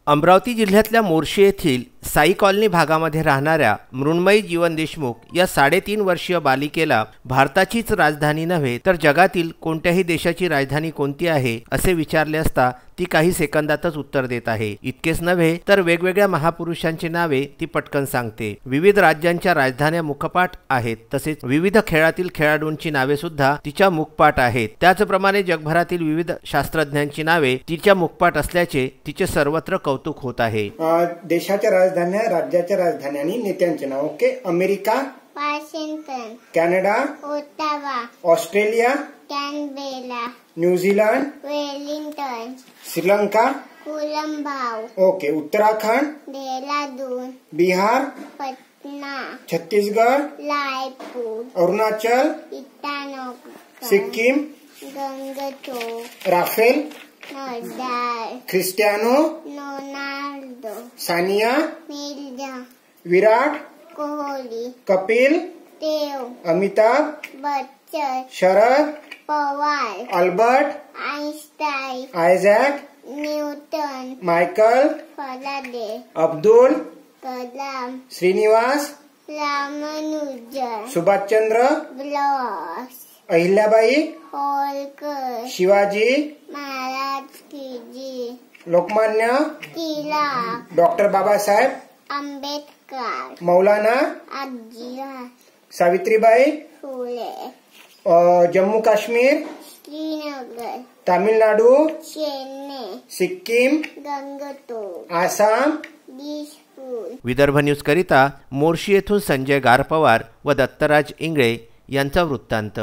अमरावती जिल्ह्यातल्या मोर्शी येथील साई कॉलनी भागामध्ये राहणाऱ्या मृण्मयी जीवन देशमुख या 3.5 वर्षीय बालिकेला भारताचीच राजधानी नव्हे तर जगातील कोणत्याही देशाची राजधानी कोणती आहे असे विचारले असता ती काही सेकंदातच उत्तर देत आहे। इतकेच नव्हे तर वेगवेगळ्या महापुरुषांची नावे ती पटकन सांगते। विविध राज्यांच्या राजधान्या मुखपाठ आहेत, तसेच विविध खेळातील खेळाडूंची नावे सुद्धा तिच्या मुखपाठ आहेत। त्याचप्रमाणे जगभरातील विविध शास्त्रज्ञांची नावे तिच्या मुखपाठ असल्याचे तिचे सर्वत्र कौतुक होत आहे। देशाच्या राजधान्या, राज्याच्या राजधान्या आणि नेत्यांचे नाव। Okay, America Washington, Canada Ottawa, Australia Canberra, New Zealand Wellington, Sri Lanka Colombo, okay, Uttarakhand Dehradun, Bihar Patna, Chhattisgarh, Raipur, Arunachal, Itanagar, Sikkim, Gangtok, Rafale, Nadal, Cristiano Ronaldo, Sania Mirza, Virat Kohli, Kapil Dev, Amitabh Bachchan, Sharad Pawar, Albert Einstein, Isaac Newton, Michael Faraday, Abdul Kalam, Shrinivas Ramanujan, Subhashchandra ब्लॉस, Ahilyabai Holkar, Shivaji Maharaj की जी, लोकमान्य टिळक, डॉक्टर बाबासाहेब आंबेडकर, मौलाना आजिया, सावित्रीबाई फुले, जम्मू काश्मीर, श्रीनगर, तामिळनाडू, चेन्नई, सिक्कीम, गंगटोक, आसाम, दिसपूर। विदर्भ न्यूज करिता मोर्शी येथून संजय गारपवार व दत्तराज इंगळे यांचा वृत्तांत।